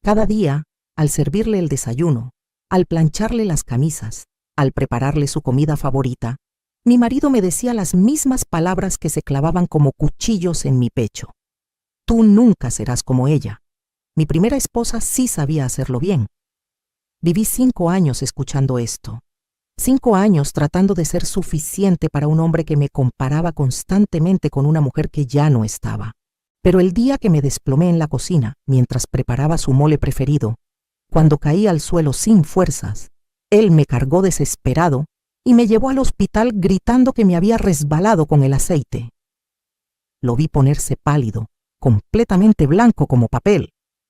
Cada día, al servirle el desayuno, al plancharle las camisas, al prepararle su comida favorita, mi marido me decía las mismas palabras que se clavaban como cuchillos en mi pecho. Tú nunca serás como ella. Mi primera esposa sí sabía hacerlo bien. Viví 5 años escuchando esto. 5 años tratando de ser suficiente para un hombre que me comparaba constantemente con una mujer que ya no estaba. Pero el día que me desplomé en la cocina, mientras preparaba su mole preferido, cuando caí al suelo sin fuerzas, él me cargó desesperado y me llevó al hospital gritando que me había resbalado con el aceite. Lo vi ponerse pálido, completamente blanco como papel,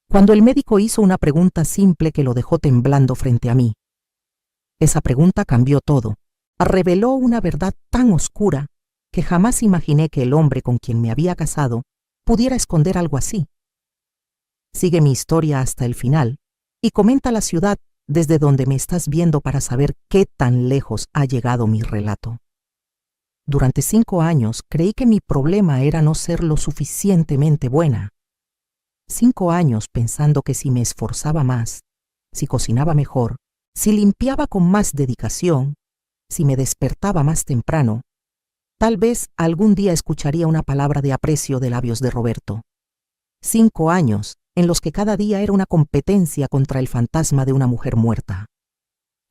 cuando el médico hizo una pregunta simple que lo dejó temblando frente a mí. Esa pregunta cambió todo. Reveló una verdad tan oscura que jamás imaginé que el hombre con quien me había casado pudiera esconder algo así. Sigue mi historia hasta el final y comenta la ciudad desde donde me estás viendo para saber qué tan lejos ha llegado mi relato. Durante 5 años creí que mi problema era no ser lo suficientemente buena. 5 años pensando que si me esforzaba más, si cocinaba mejor, si limpiaba con más dedicación, si me despertaba más temprano, tal vez algún día escucharía una palabra de aprecio de labios de Roberto. 5 años en los que cada día era una competencia contra el fantasma de una mujer muerta.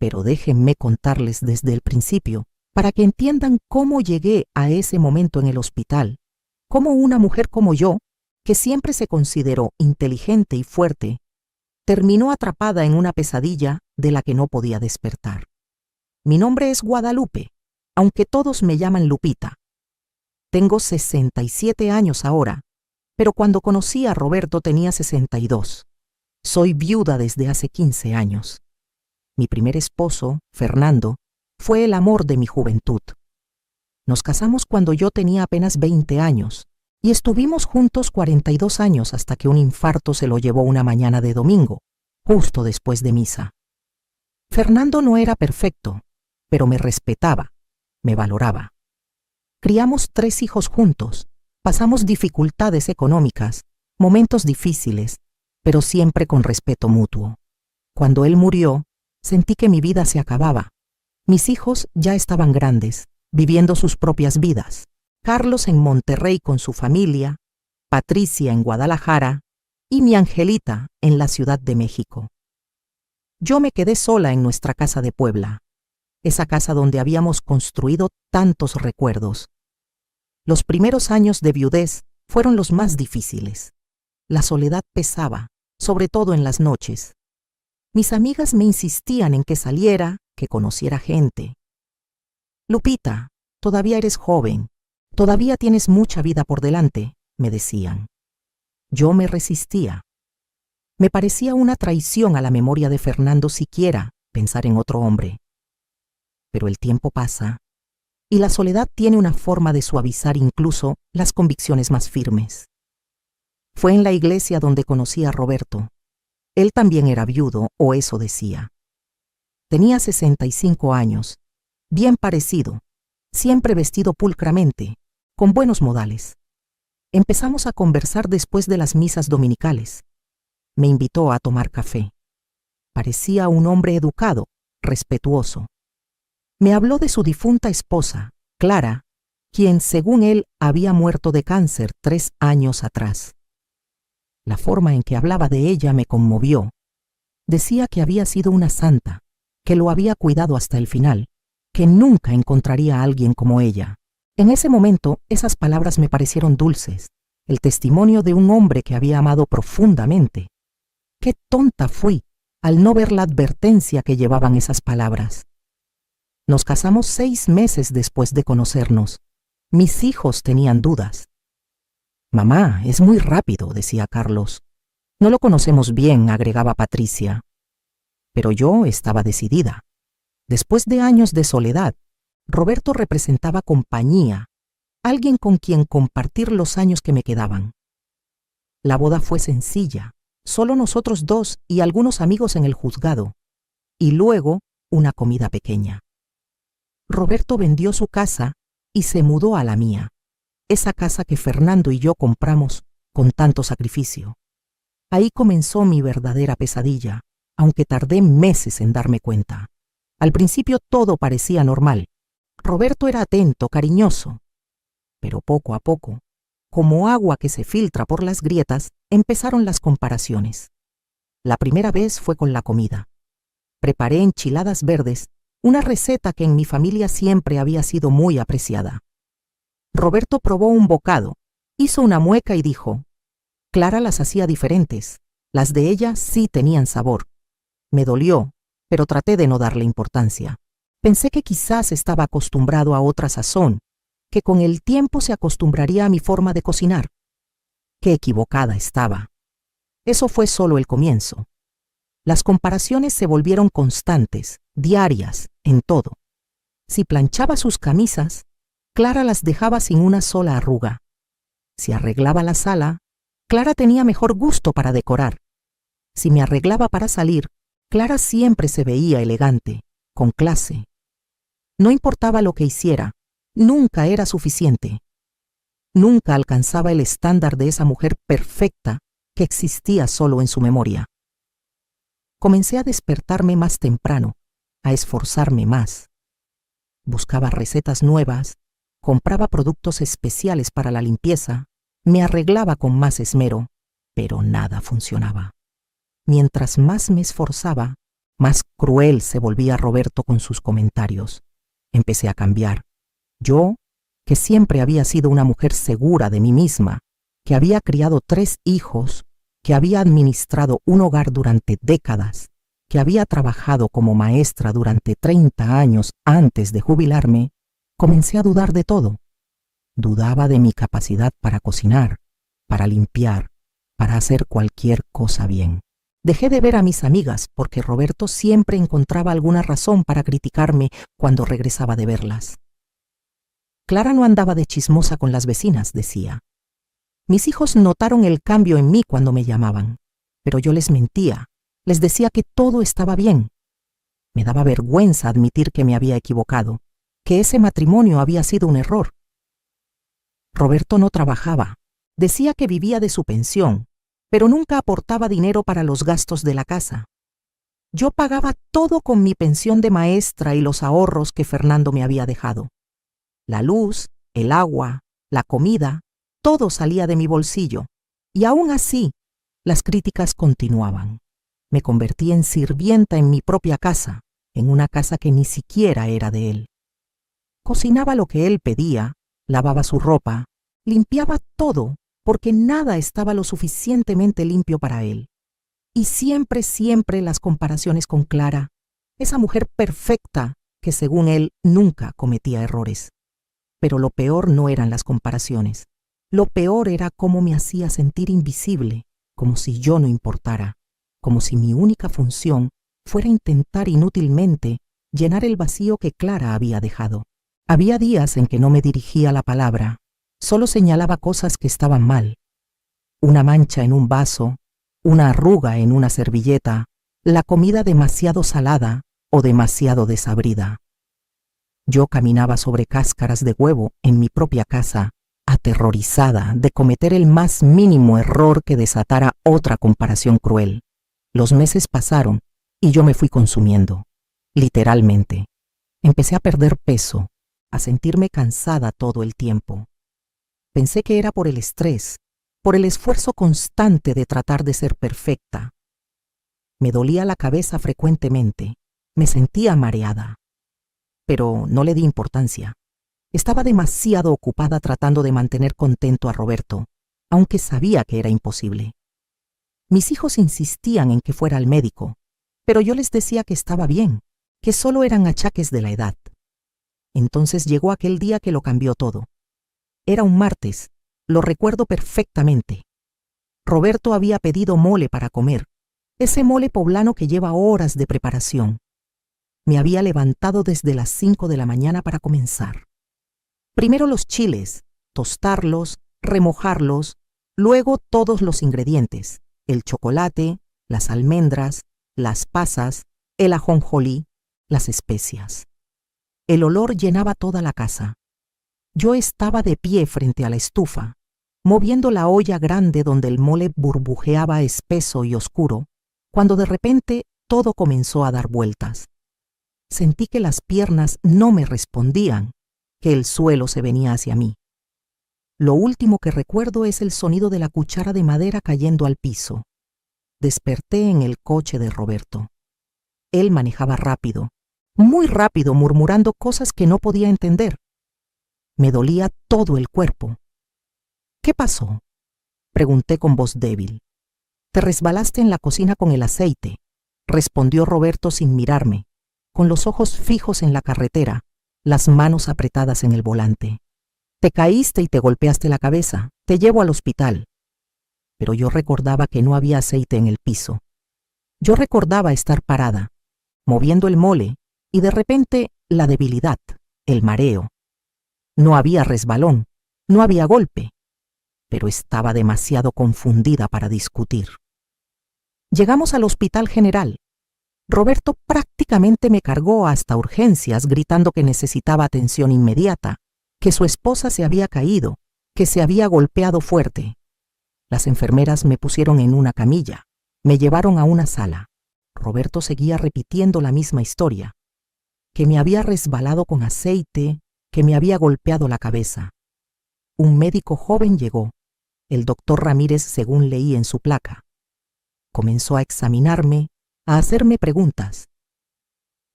Pero déjenme contarles desde el principio, para que entiendan cómo llegué a ese momento en el hospital, cómo una mujer como yo, que siempre se consideró inteligente y fuerte, terminó atrapada en una pesadilla de la que no podía despertar. Mi nombre es Guadalupe, aunque todos me llaman Lupita. Tengo 67 años ahora, pero cuando conocí a Roberto tenía 62. Soy viuda desde hace 15 años. Mi primer esposo, Fernando, fue el amor de mi juventud. Nos casamos cuando yo tenía apenas 20 años y estuvimos juntos 42 años hasta que un infarto se lo llevó una mañana de domingo, justo después de misa. Fernando no era perfecto, pero me respetaba, me valoraba. Criamos 3 hijos juntos, pasamos dificultades económicas, momentos difíciles, pero siempre con respeto mutuo. Cuando él murió, sentí que mi vida se acababa. Mis hijos ya estaban grandes, viviendo sus propias vidas. Carlos en Monterrey con su familia, Patricia en Guadalajara y mi Angelita en la Ciudad de México. Yo me quedé sola en nuestra casa de Puebla, esa casa donde habíamos construido tantos recuerdos. Los primeros años de viudez fueron los más difíciles. La soledad pesaba, sobre todo en las noches. Mis amigas me insistían en que saliera, que conociera gente. Lupita, todavía eres joven, todavía tienes mucha vida por delante, me decían. Yo me resistía. Me parecía una traición a la memoria de Fernando siquiera pensar en otro hombre. Pero el tiempo pasa y la soledad tiene una forma de suavizar incluso las convicciones más firmes. Fue en la iglesia donde conocí a Roberto. Él también era viudo, o eso decía. Tenía 65 años, bien parecido, siempre vestido pulcramente, con buenos modales. Empezamos a conversar después de las misas dominicales. Me invitó a tomar café. Parecía un hombre educado, respetuoso. Me habló de su difunta esposa, Clara, quien, según él, había muerto de cáncer 3 años atrás. La forma en que hablaba de ella me conmovió. Decía que había sido una santa, que lo había cuidado hasta el final, que nunca encontraría a alguien como ella. En ese momento, esas palabras me parecieron dulces, el testimonio de un hombre que había amado profundamente. Qué tonta fui al no ver la advertencia que llevaban esas palabras. Nos casamos 6 meses después de conocernos. Mis hijos tenían dudas. «Mamá, es muy rápido», decía Carlos. «No lo conocemos bien», agregaba Patricia. Pero yo estaba decidida. Después de años de soledad, Roberto representaba compañía, alguien con quien compartir los años que me quedaban. La boda fue sencilla, solo nosotros 2 y algunos amigos en el juzgado, y luego una comida pequeña. Roberto vendió su casa y se mudó a la mía, esa casa que Fernando y yo compramos con tanto sacrificio. Ahí comenzó mi verdadera pesadilla, aunque tardé meses en darme cuenta. Al principio todo parecía normal. Roberto era atento, cariñoso. Pero poco a poco, como agua que se filtra por las grietas, empezaron las comparaciones. La primera vez fue con la comida. Preparé enchiladas verdes, una receta que en mi familia siempre había sido muy apreciada. Roberto probó un bocado, hizo una mueca y dijo: Clara las hacía diferentes. Las de ella sí tenían sabor. Me dolió, pero traté de no darle importancia. Pensé que quizás estaba acostumbrado a otra sazón, que con el tiempo se acostumbraría a mi forma de cocinar. Qué equivocada estaba. Eso fue solo el comienzo. Las comparaciones se volvieron constantes, diarias, en todo. Si planchaba sus camisas, Clara las dejaba sin una sola arruga. Si arreglaba la sala, Clara tenía mejor gusto para decorar. Si me arreglaba para salir, Clara siempre se veía elegante, con clase. No importaba lo que hiciera, nunca era suficiente. Nunca alcanzaba el estándar de esa mujer perfecta que existía solo en su memoria. Comencé a despertarme más temprano, a esforzarme más. Buscaba recetas nuevas, compraba productos especiales para la limpieza, me arreglaba con más esmero, pero nada funcionaba. Mientras más me esforzaba, más cruel se volvía Roberto con sus comentarios. Empecé a cambiar. Yo, que siempre había sido una mujer segura de mí misma, que había criado 3 hijos, que había administrado un hogar durante décadas, que había trabajado como maestra durante 30 años antes de jubilarme, comencé a dudar de todo. Dudaba de mi capacidad para cocinar, para limpiar, para hacer cualquier cosa bien. Dejé de ver a mis amigas porque Roberto siempre encontraba alguna razón para criticarme cuando regresaba de verlas. Clara no andaba de chismosa con las vecinas, decía. Mis hijos notaron el cambio en mí cuando me llamaban, pero yo les mentía, les decía que todo estaba bien. Me daba vergüenza admitir que me había equivocado, que ese matrimonio había sido un error. Roberto no trabajaba, decía que vivía de su pensión, pero nunca aportaba dinero para los gastos de la casa. Yo pagaba todo con mi pensión de maestra y los ahorros que Fernando me había dejado. La luz, el agua, la comida, todo salía de mi bolsillo, y aún así, las críticas continuaban. Me convertí en sirvienta en mi propia casa, en una casa que ni siquiera era de él. Cocinaba lo que él pedía, lavaba su ropa, limpiaba todo, porque nada estaba lo suficientemente limpio para él. Y siempre las comparaciones con Clara, esa mujer perfecta que según él nunca cometía errores. Pero lo peor no eran las comparaciones. Lo peor era cómo me hacía sentir invisible, como si yo no importara, como si mi única función fuera intentar inútilmente llenar el vacío que Clara había dejado. Había días en que no me dirigía la palabra, solo señalaba cosas que estaban mal. Una mancha en un vaso, una arruga en una servilleta, la comida demasiado salada o demasiado desabrida. Yo caminaba sobre cáscaras de huevo en mi propia casa, aterrorizada de cometer el más mínimo error que desatara otra comparación cruel. Los meses pasaron y yo me fui consumiendo, literalmente. Empecé a perder peso, a sentirme cansada todo el tiempo. Pensé que era por el estrés, por el esfuerzo constante de tratar de ser perfecta. Me dolía la cabeza frecuentemente, me sentía mareada. Pero no le di importancia. Estaba demasiado ocupada tratando de mantener contento a Roberto, aunque sabía que era imposible. Mis hijos insistían en que fuera al médico, pero yo les decía que estaba bien, que solo eran achaques de la edad. Entonces llegó aquel día que lo cambió todo. Era un martes, lo recuerdo perfectamente. Roberto había pedido mole para comer, ese mole poblano que lleva horas de preparación. Me había levantado desde las 5 de la mañana para comenzar. Primero los chiles, tostarlos, remojarlos, luego todos los ingredientes, el chocolate, las almendras, las pasas, el ajonjolí, las especias. El olor llenaba toda la casa. Yo estaba de pie frente a la estufa, moviendo la olla grande donde el mole burbujeaba espeso y oscuro, cuando de repente todo comenzó a dar vueltas. Sentí que las piernas no me respondían, que el suelo se venía hacia mí. Lo último que recuerdo es el sonido de la cuchara de madera cayendo al piso. Desperté en el coche de Roberto. Él manejaba rápido, muy rápido, murmurando cosas que no podía entender. Me dolía todo el cuerpo. ¿Qué pasó?, pregunté con voz débil. Te resbalaste en la cocina con el aceite, respondió Roberto sin mirarme, con los ojos fijos en la carretera, las manos apretadas en el volante. Te caíste y te golpeaste la cabeza. Te llevo al hospital. Pero yo recordaba que no había aceite en el piso. Yo recordaba estar parada, moviendo el mole, y de repente la debilidad, el mareo. No había resbalón, no había golpe, pero estaba demasiado confundida para discutir. Llegamos al Hospital General. Roberto prácticamente me cargó hasta urgencias, gritando que necesitaba atención inmediata, que su esposa se había caído, que se había golpeado fuerte. Las enfermeras me pusieron en una camilla, me llevaron a una sala. Roberto seguía repitiendo la misma historia, que me había resbalado con aceite, que me había golpeado la cabeza. Un médico joven llegó, el doctor Ramírez, según leí en su placa. Comenzó a examinarme, a hacerme preguntas.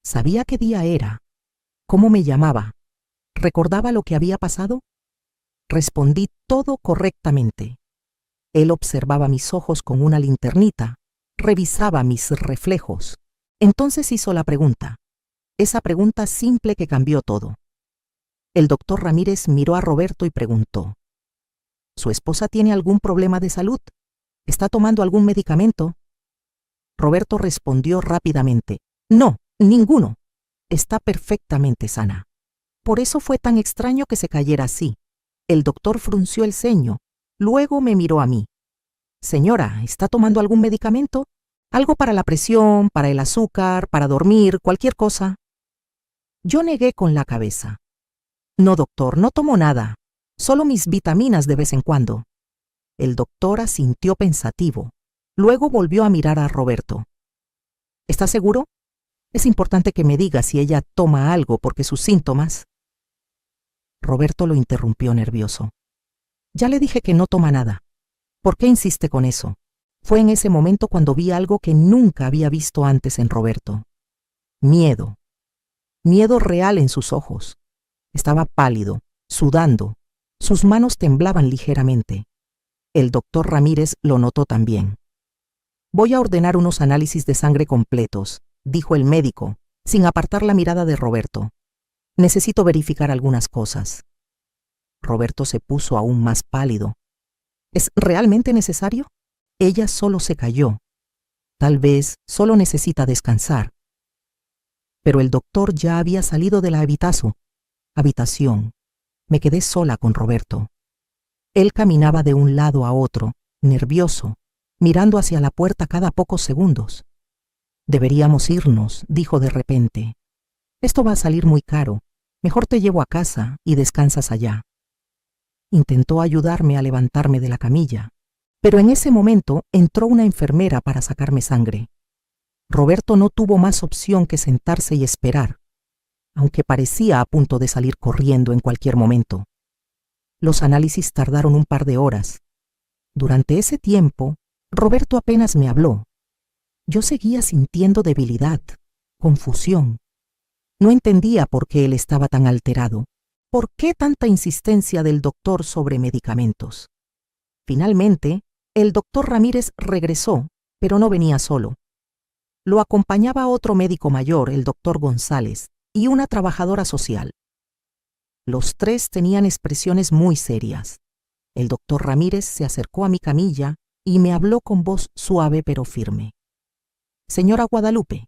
Sabía qué día era, cómo me llamaba, recordaba lo que había pasado. Respondí todo correctamente. Él observaba mis ojos con una linternita, revisaba mis reflejos. Entonces hizo la pregunta, esa pregunta simple que cambió todo. El doctor Ramírez miró a Roberto y preguntó: ¿Su esposa tiene algún problema de salud? ¿Está tomando algún medicamento? Roberto respondió rápidamente: No, ninguno. Está perfectamente sana. Por eso fue tan extraño que se cayera así. El doctor frunció el ceño, luego me miró a mí. Señora, ¿está tomando algún medicamento? ¿Algo para la presión, para el azúcar, para dormir, cualquier cosa? Yo negué con la cabeza. No, doctor, no tomo nada. Solo mis vitaminas de vez en cuando. El doctor asintió pensativo. Luego volvió a mirar a Roberto. ¿Está seguro? Es importante que me diga si ella toma algo porque sus síntomas... Roberto lo interrumpió nervioso. Ya le dije que no toma nada. ¿Por qué insiste con eso? Fue en ese momento cuando vi algo que nunca había visto antes en Roberto. Miedo. Miedo real en sus ojos. Estaba pálido, sudando. Sus manos temblaban ligeramente. El doctor Ramírez lo notó también. Voy a ordenar unos análisis de sangre completos, dijo el médico, sin apartar la mirada de Roberto. Necesito verificar algunas cosas. Roberto se puso aún más pálido. ¿Es realmente necesario? Ella solo se calló. Tal vez solo necesita descansar. Pero el doctor ya había salido de la habitación. Me quedé sola con Roberto. Él caminaba de un lado a otro, nervioso, mirando hacia la puerta cada pocos segundos. Deberíamos irnos, dijo de repente. Esto va a salir muy caro. Mejor te llevo a casa y descansas allá. Intentó ayudarme a levantarme de la camilla, pero en ese momento entró una enfermera para sacarme sangre. Roberto no tuvo más opción que sentarse y esperar, aunque parecía a punto de salir corriendo en cualquier momento. Los análisis tardaron un par de horas. Durante ese tiempo, Roberto apenas me habló. Yo seguía sintiendo debilidad, confusión. No entendía por qué él estaba tan alterado. ¿Por qué tanta insistencia del doctor sobre medicamentos? Finalmente, el doctor Ramírez regresó, pero no venía solo. Lo acompañaba otro médico mayor, el doctor González, y una trabajadora social. Los tres tenían expresiones muy serias. El doctor Ramírez se acercó a mi camilla y me habló con voz suave pero firme. Señora Guadalupe,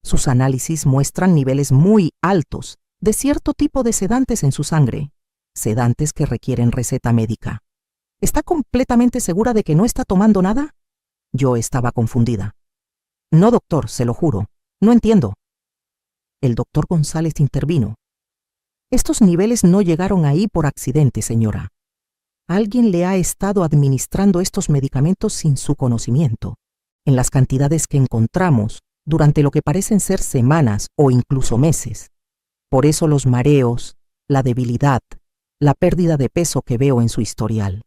sus análisis muestran niveles muy altos de cierto tipo de sedantes en su sangre, sedantes que requieren receta médica. ¿Está completamente segura de que no está tomando nada? Yo estaba confundida. No, doctor, se lo juro. No entiendo. El doctor González intervino. Estos niveles no llegaron ahí por accidente, señora. Alguien le ha estado administrando estos medicamentos sin su conocimiento, en las cantidades que encontramos durante lo que parecen ser semanas o incluso meses. Por eso los mareos, la debilidad, la pérdida de peso que veo en su historial.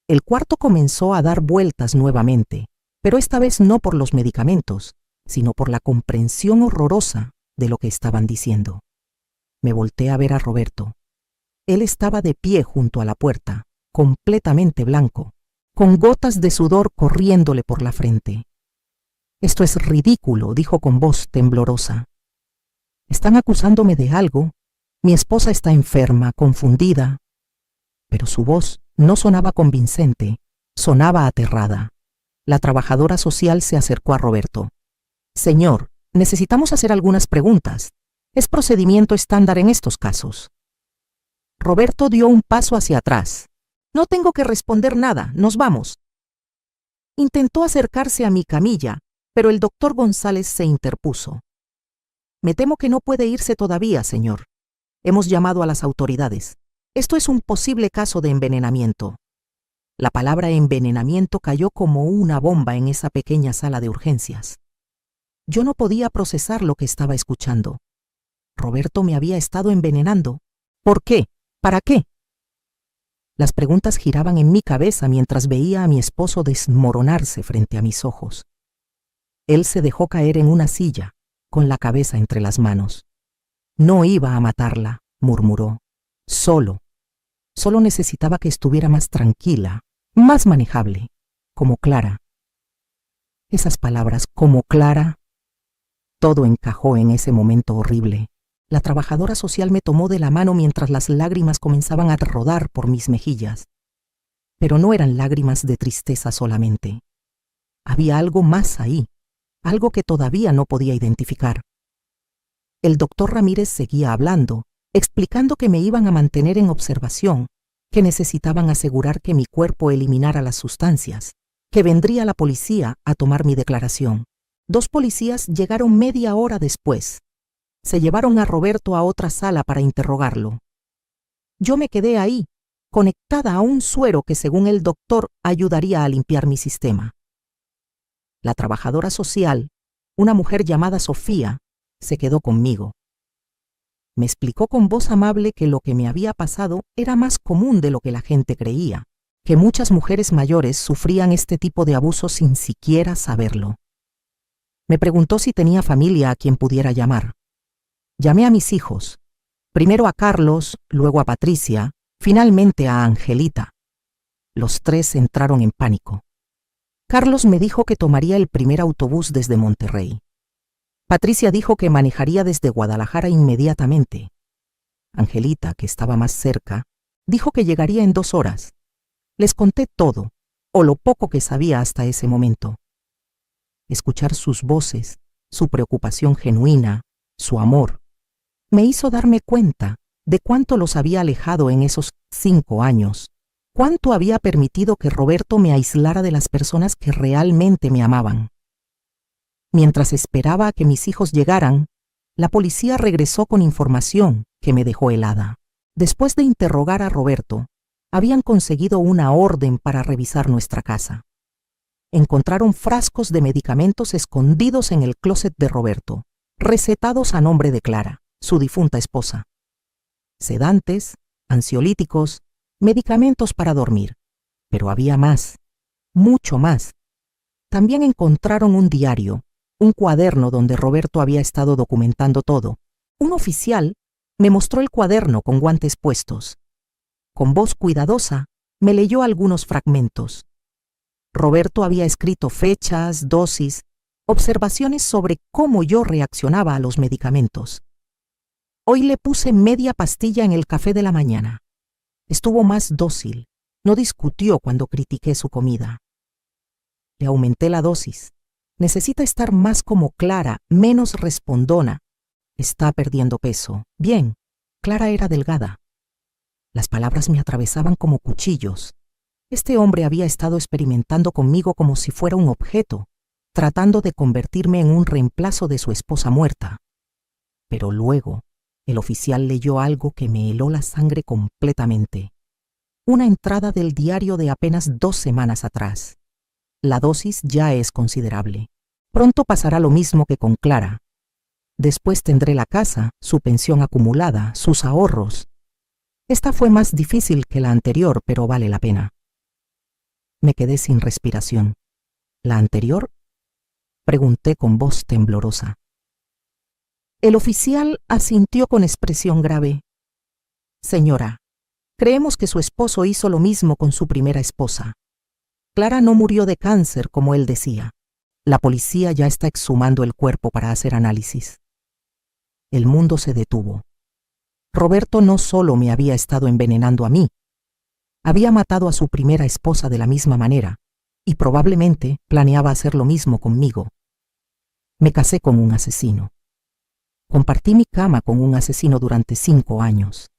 El cuarto comenzó a dar vueltas nuevamente, pero esta vez no por los medicamentos, sino por la comprensión horrorosa de lo que estaban diciendo. Me volteé a ver a Roberto. Él estaba de pie junto a la puerta, completamente blanco, con gotas de sudor corriéndole por la frente. «Esto es ridículo», dijo con voz temblorosa. «Están acusándome de algo. Mi esposa está enferma, confundida». Pero su voz no sonaba convincente, sonaba aterrada. La trabajadora social se acercó a Roberto. «Señor, necesitamos hacer algunas preguntas. Es procedimiento estándar en estos casos». Roberto dio un paso hacia atrás. «No tengo que responder nada, nos vamos». Intentó acercarse a mi camilla, pero el doctor González se interpuso. «Me temo que no puede irse todavía, señor. Hemos llamado a las autoridades. Esto es un posible caso de envenenamiento». La palabra envenenamiento cayó como una bomba en esa pequeña sala de urgencias. Yo no podía procesar lo que estaba escuchando. Roberto me había estado envenenando. ¿Por qué? ¿Para qué? Las preguntas giraban en mi cabeza mientras veía a mi esposo desmoronarse frente a mis ojos. Él se dejó caer en una silla, con la cabeza entre las manos. «No iba a matarla», murmuró. «Solo necesitaba que estuviera más tranquila, más manejable, como Clara». Esas palabras, como Clara, todo encajó en ese momento horrible. La trabajadora social me tomó de la mano mientras las lágrimas comenzaban a rodar por mis mejillas. Pero no eran lágrimas de tristeza solamente. Había algo más ahí, algo que todavía no podía identificar. El doctor Ramírez seguía hablando, explicando que me iban a mantener en observación, que necesitaban asegurar que mi cuerpo eliminara las sustancias, que vendría la policía a tomar mi declaración. 2 policías llegaron media hora después. Se llevaron a Roberto a otra sala para interrogarlo. Yo me quedé ahí, conectada a un suero que según el doctor ayudaría a limpiar mi sistema. La trabajadora social, una mujer llamada Sofía, se quedó conmigo. Me explicó con voz amable que lo que me había pasado era más común de lo que la gente creía, que muchas mujeres mayores sufrían este tipo de abusos sin siquiera saberlo. Me preguntó si tenía familia a quien pudiera llamar. Llamé a mis hijos, primero a Carlos, luego a Patricia, finalmente a Angelita. Los 3 entraron en pánico. Carlos me dijo que tomaría el primer autobús desde Monterrey. Patricia dijo que manejaría desde Guadalajara inmediatamente. Angelita, que estaba más cerca, dijo que llegaría en 2 horas. Les conté todo, o lo poco que sabía hasta ese momento. Escuchar sus voces, su preocupación genuina, su amor, me hizo darme cuenta de cuánto los había alejado en esos 5 años, cuánto había permitido que Roberto me aislara de las personas que realmente me amaban. Mientras esperaba a que mis hijos llegaran, la policía regresó con información que me dejó helada. Después de interrogar a Roberto, habían conseguido una orden para revisar nuestra casa. Encontraron frascos de medicamentos escondidos en el closet de Roberto, recetados a nombre de Clara, su difunta esposa. Sedantes, ansiolíticos, medicamentos para dormir. Pero había más, mucho más. También encontraron un diario, un cuaderno donde Roberto había estado documentando todo. Un oficial me mostró el cuaderno con guantes puestos. Con voz cuidadosa, me leyó algunos fragmentos. Roberto había escrito fechas, dosis, observaciones sobre cómo yo reaccionaba a los medicamentos. Hoy le puse media pastilla en el café de la mañana. Estuvo más dócil, no discutió cuando critiqué su comida. Le aumenté la dosis. Necesita estar más como Clara, menos respondona. Está perdiendo peso. Bien, Clara era delgada. Las palabras me atravesaban como cuchillos. Este hombre había estado experimentando conmigo como si fuera un objeto, tratando de convertirme en un reemplazo de su esposa muerta. Pero luego, el oficial leyó algo que me heló la sangre completamente. una entrada del diario de apenas 2 semanas atrás. La dosis ya es considerable. Pronto pasará lo mismo que con Clara. Después tendré la casa, su pensión acumulada, sus ahorros. Esta fue más difícil que la anterior, pero vale la pena. Me quedé sin respiración. ¿La anterior? Pregunté con voz temblorosa. El oficial asintió con expresión grave. Señora, creemos que su esposo hizo lo mismo con su primera esposa. Clara no murió de cáncer, como él decía. La policía ya está exhumando el cuerpo para hacer análisis. El mundo se detuvo. Roberto no solo me había estado envenenando a mí, había matado a su primera esposa de la misma manera y probablemente planeaba hacer lo mismo conmigo. Me casé con un asesino. Compartí mi cama con un asesino durante 5 años.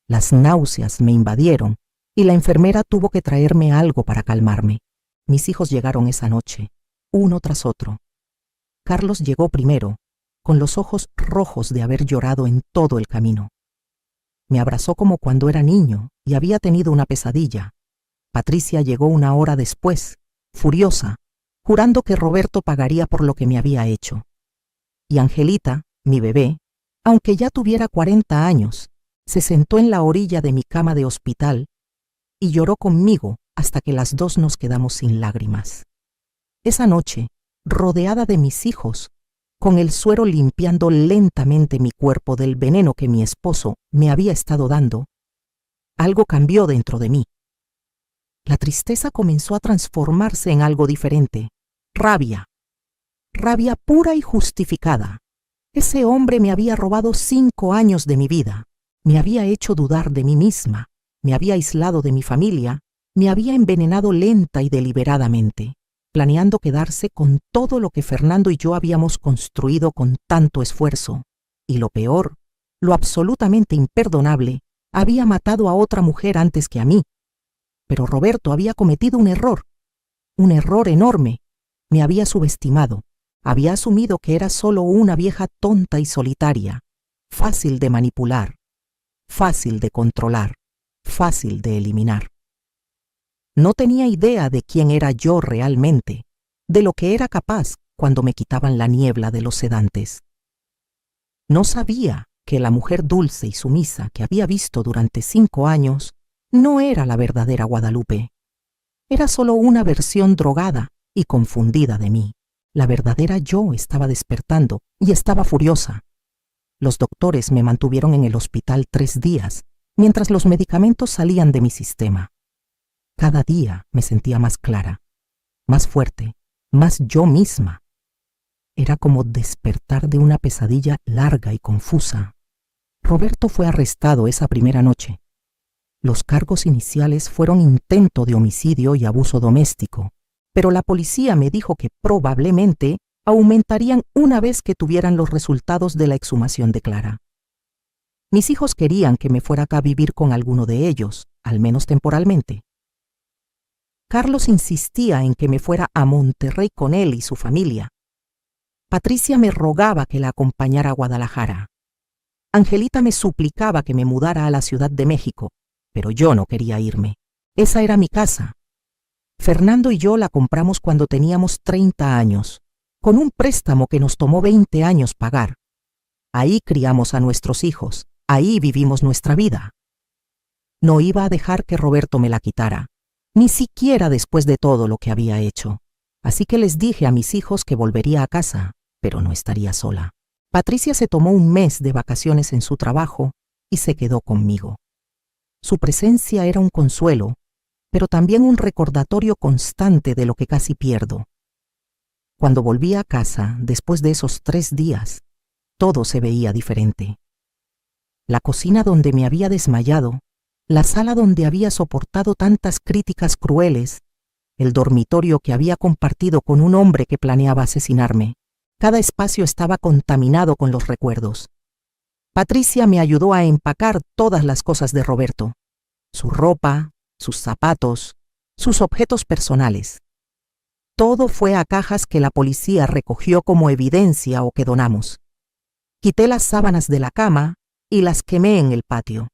Las náuseas me invadieron y la enfermera tuvo que traerme algo para calmarme. Mis hijos llegaron esa noche, uno tras otro. Carlos llegó primero, con los ojos rojos de haber llorado en todo el camino. Me abrazó como cuando era niño y había tenido una pesadilla. Patricia llegó 1 hora después, furiosa, jurando que Roberto pagaría por lo que me había hecho. Y Angelita, mi bebé, aunque ya tuviera 40 años, se sentó en la orilla de mi cama de hospital y lloró conmigo hasta que las dos nos quedamos sin lágrimas. Esa noche, rodeada de mis hijos, con el suero limpiando lentamente mi cuerpo del veneno que mi esposo me había estado dando, algo cambió dentro de mí. La tristeza comenzó a transformarse en algo diferente, rabia. Rabia pura y justificada. Ese hombre me había robado 5 años de mi vida, me había hecho dudar de mí misma, me había aislado de mi familia, me había envenenado lenta y deliberadamente, planeando quedarse con todo lo que Fernando y yo habíamos construido con tanto esfuerzo. Y lo peor, lo absolutamente imperdonable, había matado a otra mujer antes que a mí. Pero Roberto había cometido un error enorme. Me había subestimado, había asumido que era solo una vieja tonta y solitaria, fácil de manipular, fácil de controlar, fácil de eliminar. No tenía idea de quién era yo realmente, de lo que era capaz cuando me quitaban la niebla de los sedantes. No sabía que la mujer dulce y sumisa que había visto durante 5 años no era la verdadera Guadalupe. Era solo una versión drogada y confundida de mí. La verdadera yo estaba despertando y estaba furiosa. Los doctores me mantuvieron en el hospital 3 días, mientras los medicamentos salían de mi sistema. Cada día me sentía más clara, más fuerte, más yo misma. Era como despertar de una pesadilla larga y confusa. Roberto fue arrestado esa primera noche. Los cargos iniciales fueron intento de homicidio y abuso doméstico, pero la policía me dijo que probablemente aumentarían una vez que tuvieran los resultados de la exhumación de Clara. Mis hijos querían que me fuera acá a vivir con alguno de ellos, al menos temporalmente. Carlos insistía en que me fuera a Monterrey con él y su familia. Patricia me rogaba que la acompañara a Guadalajara. Angelita me suplicaba que me mudara a la Ciudad de México, pero yo no quería irme. Esa era mi casa. Fernando y yo la compramos cuando teníamos 30 años, con un préstamo que nos tomó 20 años pagar. Ahí criamos a nuestros hijos, ahí vivimos nuestra vida. No iba a dejar que Roberto me la quitara, ni siquiera después de todo lo que había hecho. Así que les dije a mis hijos que volvería a casa, pero no estaría sola. Patricia se tomó un mes de vacaciones en su trabajo y se quedó conmigo. Su presencia era un consuelo, pero también un recordatorio constante de lo que casi pierdo. Cuando volví a casa, después de esos 3 días, todo se veía diferente. La cocina donde me había desmayado, la sala donde había soportado tantas críticas crueles, el dormitorio que había compartido con un hombre que planeaba asesinarme. Cada espacio estaba contaminado con los recuerdos. Patricia me ayudó a empacar todas las cosas de Roberto, su ropa, sus zapatos, sus objetos personales. Todo fue a cajas que la policía recogió como evidencia o que donamos. Quité las sábanas de la cama y las quemé en el patio.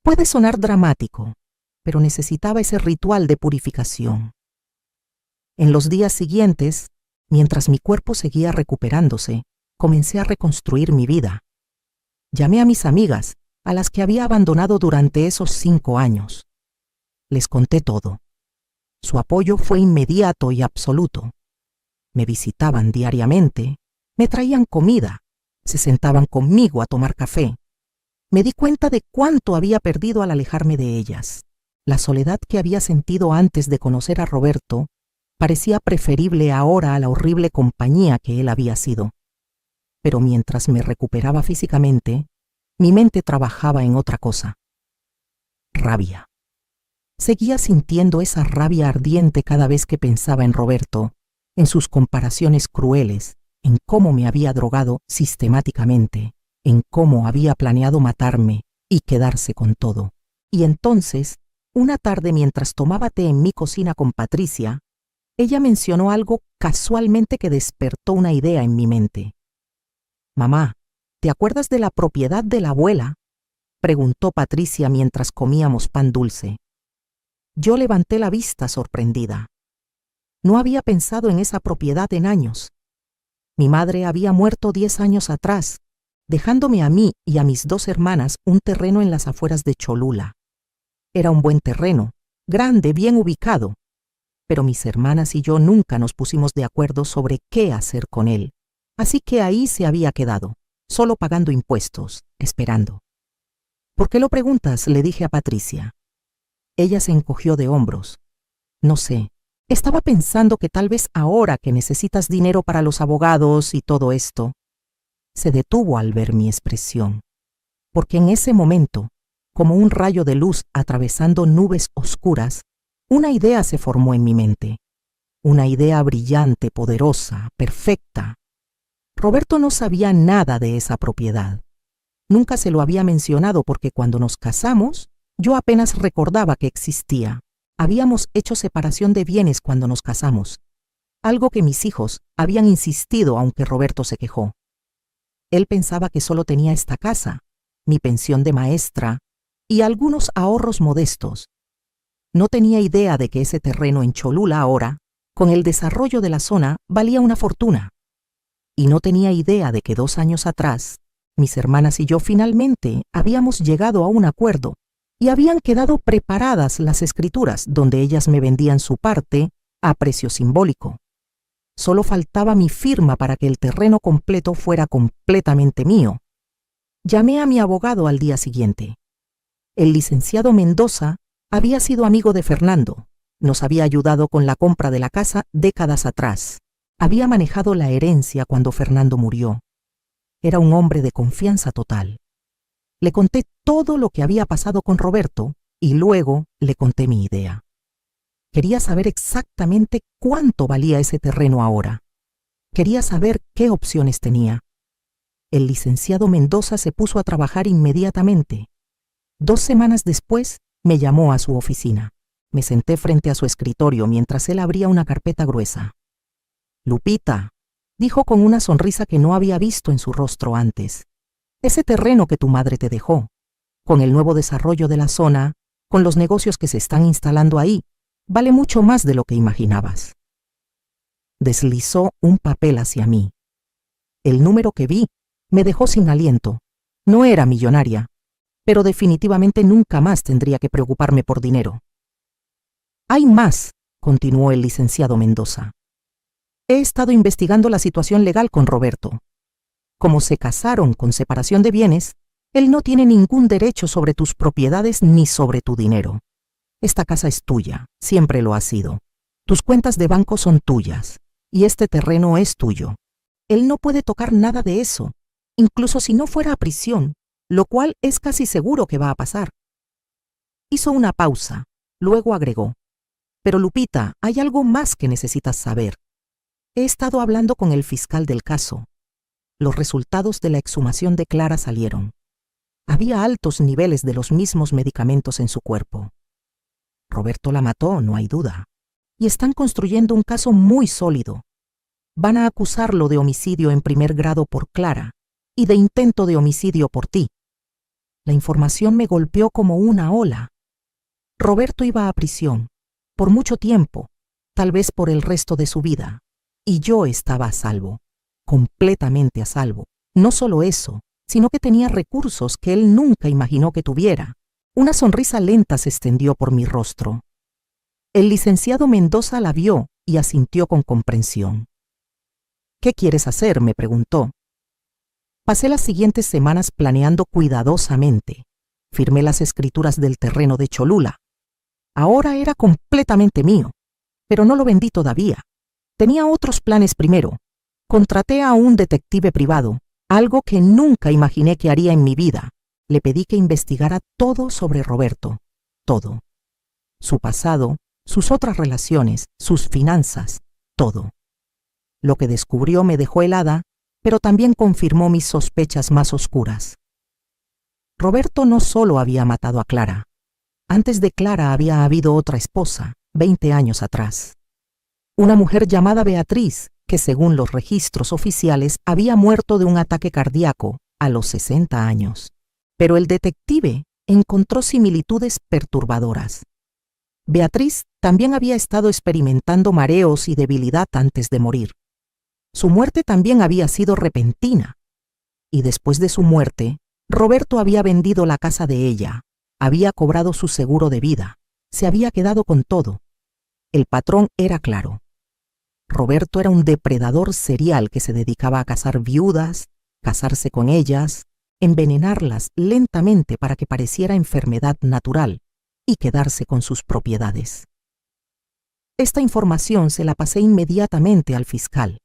Puede sonar dramático, pero necesitaba ese ritual de purificación. En los días siguientes, mientras mi cuerpo seguía recuperándose, comencé a reconstruir mi vida. Llamé a mis amigas, a las que había abandonado durante esos 5 años. Les conté todo. Su apoyo fue inmediato y absoluto. Me visitaban diariamente, me traían comida, se sentaban conmigo a tomar café. Me di cuenta de cuánto había perdido al alejarme de ellas. La soledad que había sentido antes de conocer a Roberto parecía preferible ahora a la horrible compañía que él había sido. Pero mientras me recuperaba físicamente, mi mente trabajaba en otra cosa. Rabia. Seguía sintiendo esa rabia ardiente cada vez que pensaba en Roberto, en sus comparaciones crueles, en cómo me había drogado sistemáticamente, en cómo había planeado matarme y quedarse con todo. Y entonces, una tarde mientras tomaba té en mi cocina con Patricia, ella mencionó algo casualmente que despertó una idea en mi mente. «Mamá, ¿te acuerdas de la propiedad de la abuela?», preguntó Patricia mientras comíamos pan dulce. Yo levanté la vista sorprendida. No había pensado en esa propiedad en años. Mi madre había muerto 10 años atrás, dejándome a mí y a mis 2 hermanas un terreno en las afueras de Cholula. Era un buen terreno, grande, bien ubicado, pero mis hermanas y yo nunca nos pusimos de acuerdo sobre qué hacer con él. Así que ahí se había quedado, solo pagando impuestos, esperando. «¿Por qué lo preguntas?», le dije a Patricia. Ella se encogió de hombros. «No sé, estaba pensando que tal vez ahora que necesitas dinero para los abogados y todo esto». Se detuvo al ver mi expresión, porque en ese momento, como un rayo de luz atravesando nubes oscuras, una idea se formó en mi mente. Una idea brillante, poderosa, perfecta. Roberto no sabía nada de esa propiedad. Nunca se lo había mencionado porque cuando nos casamos, yo apenas recordaba que existía. Habíamos hecho separación de bienes cuando nos casamos, algo que mis hijos habían insistido aunque Roberto se quejó. Él pensaba que solo tenía esta casa, mi pensión de maestra y algunos ahorros modestos. No tenía idea de que ese terreno en Cholula ahora, con el desarrollo de la zona, valía una fortuna. Y no tenía idea de que 2 años atrás, mis hermanas y yo finalmente habíamos llegado a un acuerdo y habían quedado preparadas las escrituras donde ellas me vendían su parte a precio simbólico. Solo faltaba mi firma para que el terreno completo fuera completamente mío. Llamé a mi abogado al día siguiente. El licenciado Mendoza había sido amigo de Fernando, nos había ayudado con la compra de la casa décadas atrás. Había manejado la herencia cuando Fernando murió. Era un hombre de confianza total. Le conté todo lo que había pasado con Roberto y luego le conté mi idea. Quería saber exactamente cuánto valía ese terreno ahora. Quería saber qué opciones tenía. El licenciado Mendoza se puso a trabajar inmediatamente. 2 semanas después, me llamó a su oficina. Me senté frente a su escritorio mientras él abría una carpeta gruesa. «Lupita», dijo con una sonrisa que no había visto en su rostro antes, «ese terreno que tu madre te dejó, con el nuevo desarrollo de la zona, con los negocios que se están instalando ahí, vale mucho más de lo que imaginabas». Deslizó un papel hacia mí. El número que vi me dejó sin aliento. No era millonaria, pero definitivamente nunca más tendría que preocuparme por dinero. «Hay más», continuó el licenciado Mendoza. «He estado investigando la situación legal con Roberto. Como se casaron con separación de bienes, él no tiene ningún derecho sobre tus propiedades ni sobre tu dinero. Esta casa es tuya, siempre lo ha sido. Tus cuentas de banco son tuyas, y este terreno es tuyo. Él no puede tocar nada de eso, incluso si no fuera a prisión, lo cual es casi seguro que va a pasar». Hizo una pausa, luego agregó: «Pero Lupita, hay algo más que necesitas saber. He estado hablando con el fiscal del caso. Los resultados de la exhumación de Clara salieron. Había altos niveles de los mismos medicamentos en su cuerpo. Roberto la mató, no hay duda. Y están construyendo un caso muy sólido. Van a acusarlo de homicidio en primer grado por Clara y de intento de homicidio por ti». La información me golpeó como una ola. Roberto iba a prisión, por mucho tiempo, tal vez por el resto de su vida, y yo estaba a salvo, completamente a salvo. No solo eso, sino que tenía recursos que él nunca imaginó que tuviera. Una sonrisa lenta se extendió por mi rostro. El licenciado Mendoza la vio y asintió con comprensión. «¿Qué quieres hacer?», me preguntó. Pasé las siguientes semanas planeando cuidadosamente. Firmé las escrituras del terreno de Cholula. Ahora era completamente mío, pero no lo vendí todavía. Tenía otros planes primero. Contraté a un detective privado, algo que nunca imaginé que haría en mi vida. Le pedí que investigara todo sobre Roberto, todo. Su pasado, sus otras relaciones, sus finanzas, todo. Lo que descubrió me dejó helada, pero también confirmó mis sospechas más oscuras. Roberto no solo había matado a Clara. Antes de Clara había habido otra esposa, 20 años atrás. Una mujer llamada Beatriz, que según los registros oficiales había muerto de un ataque cardíaco a los 60 años. Pero el detective encontró similitudes perturbadoras. Beatriz también había estado experimentando mareos y debilidad antes de morir. Su muerte también había sido repentina. Y después de su muerte, Roberto había vendido la casa de ella, había cobrado su seguro de vida, se había quedado con todo. El patrón era claro. Roberto era un depredador serial que se dedicaba a cazar viudas, casarse con ellas, envenenarlas lentamente para que pareciera enfermedad natural y quedarse con sus propiedades. Esta información se la pasé inmediatamente al fiscal.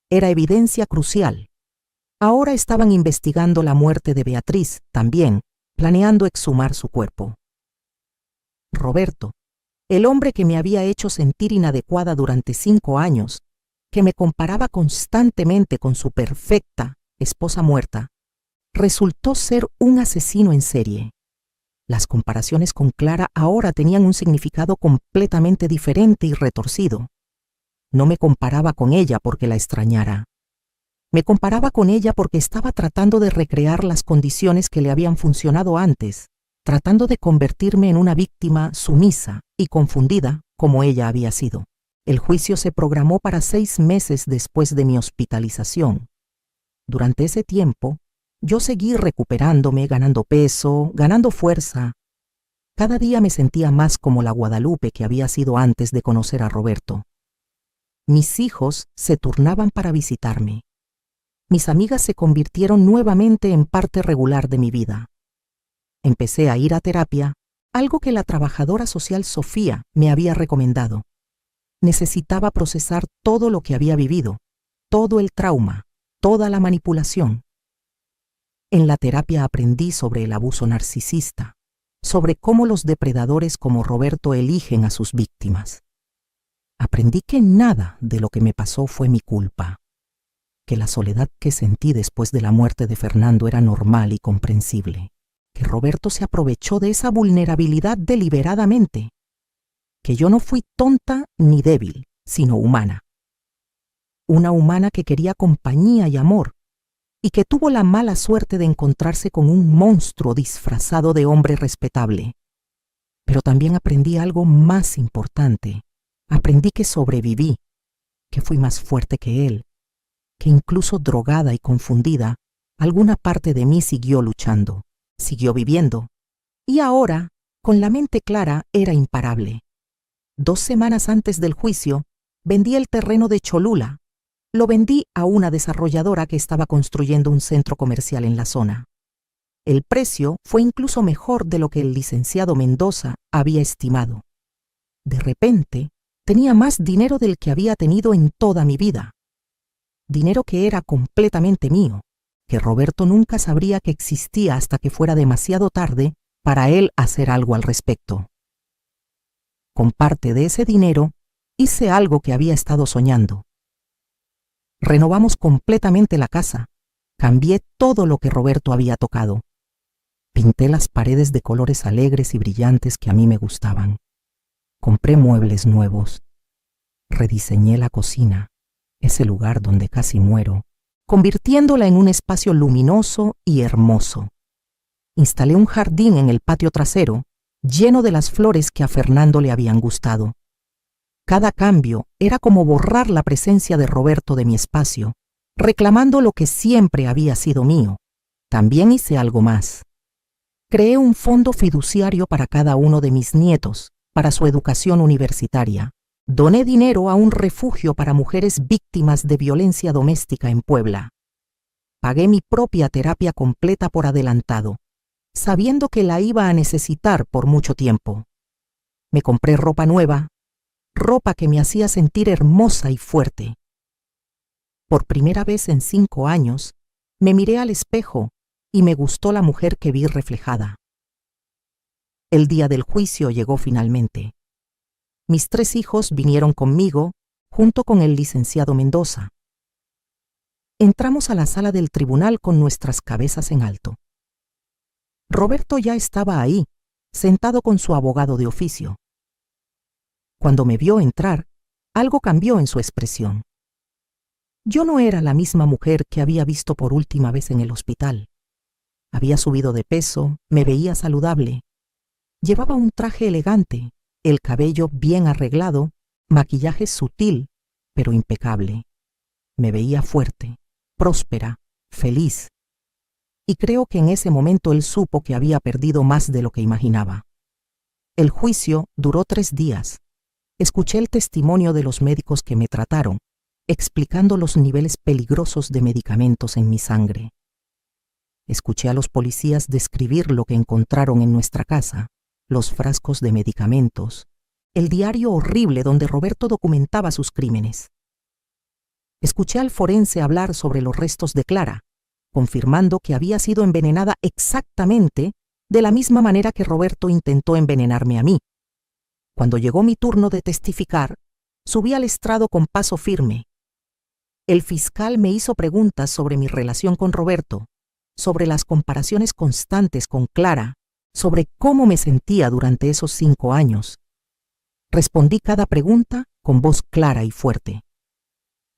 Era evidencia crucial. Ahora estaban investigando la muerte de Beatriz también, planeando exhumar su cuerpo. Roberto, el hombre que me había hecho sentir inadecuada durante 5 años, que me comparaba constantemente con su perfecta esposa muerta, resultó ser un asesino en serie. Las comparaciones con Clara ahora tenían un significado completamente diferente y retorcido. No me comparaba con ella porque la extrañara. Me comparaba con ella porque estaba tratando de recrear las condiciones que le habían funcionado antes, tratando de convertirme en una víctima sumisa y confundida como ella había sido. El juicio se programó para 6 meses después de mi hospitalización. Durante ese tiempo, yo seguí recuperándome, ganando peso, ganando fuerza. Cada día me sentía más como la Guadalupe que había sido antes de conocer a Roberto. Mis hijos se turnaban para visitarme. Mis amigas se convirtieron nuevamente en parte regular de mi vida. Empecé a ir a terapia, algo que la trabajadora social Sofía me había recomendado. Necesitaba procesar todo lo que había vivido, todo el trauma, toda la manipulación. En la terapia aprendí sobre el abuso narcisista, sobre cómo los depredadores como Roberto eligen a sus víctimas. Aprendí que nada de lo que me pasó fue mi culpa, que la soledad que sentí después de la muerte de Fernando era normal y comprensible, que Roberto se aprovechó de esa vulnerabilidad deliberadamente, que yo no fui tonta ni débil, sino humana. Una humana que quería compañía y amor, y que tuvo la mala suerte de encontrarse con un monstruo disfrazado de hombre respetable. Pero también aprendí algo más importante. Aprendí que sobreviví, que fui más fuerte que él, que incluso drogada y confundida, alguna parte de mí siguió luchando, siguió viviendo, y ahora, con la mente clara, era imparable. 2 semanas antes del juicio, vendí el terreno de Cholula. Lo vendí a una desarrolladora que estaba construyendo un centro comercial en la zona. El precio fue incluso mejor de lo que el licenciado Mendoza había estimado. De repente, tenía más dinero del que había tenido en toda mi vida. Dinero que era completamente mío, que Roberto nunca sabría que existía hasta que fuera demasiado tarde para él hacer algo al respecto. Con parte de ese dinero, hice algo que había estado soñando. Renovamos completamente la casa. Cambié todo lo que Roberto había tocado. Pinté las paredes de colores alegres y brillantes que a mí me gustaban. Compré muebles nuevos. Rediseñé la cocina, ese lugar donde casi muero, convirtiéndola en un espacio luminoso y hermoso. Instalé un jardín en el patio trasero, lleno de las flores que a Fernando le habían gustado. Cada cambio era como borrar la presencia de Roberto de mi espacio, reclamando lo que siempre había sido mío. También hice algo más. Creé un fondo fiduciario para cada uno de mis nietos, para su educación universitaria. Doné dinero a un refugio para mujeres víctimas de violencia doméstica en Puebla. Pagué mi propia terapia completa por adelantado, sabiendo que la iba a necesitar por mucho tiempo. Me compré ropa nueva, ropa que me hacía sentir hermosa y fuerte. Por primera vez en 5 años, me miré al espejo y me gustó la mujer que vi reflejada. El día del juicio llegó finalmente. Mis 3 hijos vinieron conmigo, junto con el licenciado Mendoza. Entramos a la sala del tribunal con nuestras cabezas en alto. Roberto ya estaba ahí, sentado con su abogado de oficio. Cuando me vio entrar, algo cambió en su expresión. Yo no era la misma mujer que había visto por última vez en el hospital. Había subido de peso, me veía saludable. Llevaba un traje elegante, el cabello bien arreglado, maquillaje sutil, pero impecable. Me veía fuerte, próspera, feliz. Y creo que en ese momento él supo que había perdido más de lo que imaginaba. El juicio duró 3 días. Escuché el testimonio de los médicos que me trataron, explicando los niveles peligrosos de medicamentos en mi sangre. Escuché a los policías describir lo que encontraron en nuestra casa, los frascos de medicamentos, el diario horrible donde Roberto documentaba sus crímenes. Escuché al forense hablar sobre los restos de Clara, confirmando que había sido envenenada exactamente de la misma manera que Roberto intentó envenenarme a mí. Cuando llegó mi turno de testificar, subí al estrado con paso firme. El fiscal me hizo preguntas sobre mi relación con Roberto, sobre las comparaciones constantes con Clara, sobre cómo me sentía durante esos 5 años. Respondí cada pregunta con voz clara y fuerte.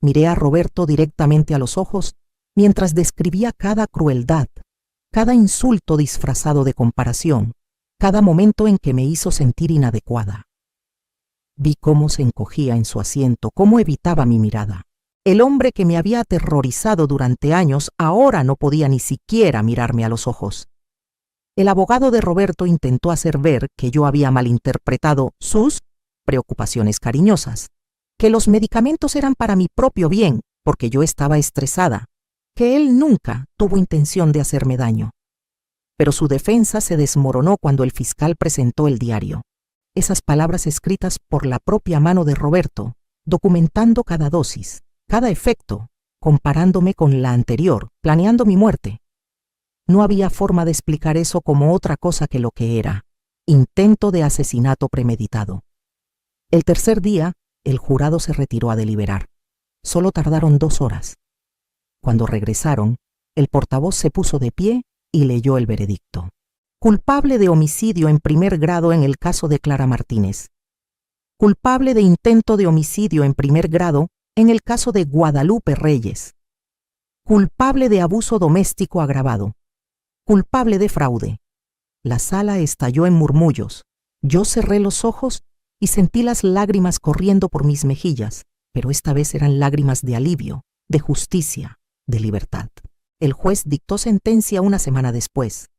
Miré a Roberto directamente a los ojos mientras describía cada crueldad, cada insulto disfrazado de comparación, cada momento en que me hizo sentir inadecuada. Vi cómo se encogía en su asiento, cómo evitaba mi mirada. El hombre que me había aterrorizado durante años ahora no podía ni siquiera mirarme a los ojos. El abogado de Roberto intentó hacer ver que yo había malinterpretado sus preocupaciones cariñosas, que los medicamentos eran para mi propio bien, porque yo estaba estresada, que él nunca tuvo intención de hacerme daño. Pero su defensa se desmoronó cuando el fiscal presentó el diario. Esas palabras escritas por la propia mano de Roberto, documentando cada dosis, cada efecto, comparándome con la anterior, planeando mi muerte. No había forma de explicar eso como otra cosa que lo que era: intento de asesinato premeditado. El tercer día, el jurado se retiró a deliberar. Solo tardaron 2 horas. Cuando regresaron, el portavoz se puso de pie y leyó el veredicto. Culpable de homicidio en primer grado en el caso de Clara Martínez. Culpable de intento de homicidio en primer grado en el caso de Guadalupe Reyes. Culpable de abuso doméstico agravado. Culpable de fraude. La sala estalló en murmullos. Yo cerré los ojos y sentí las lágrimas corriendo por mis mejillas, pero esta vez eran lágrimas de alivio, de justicia, de libertad. El juez dictó sentencia una semana después.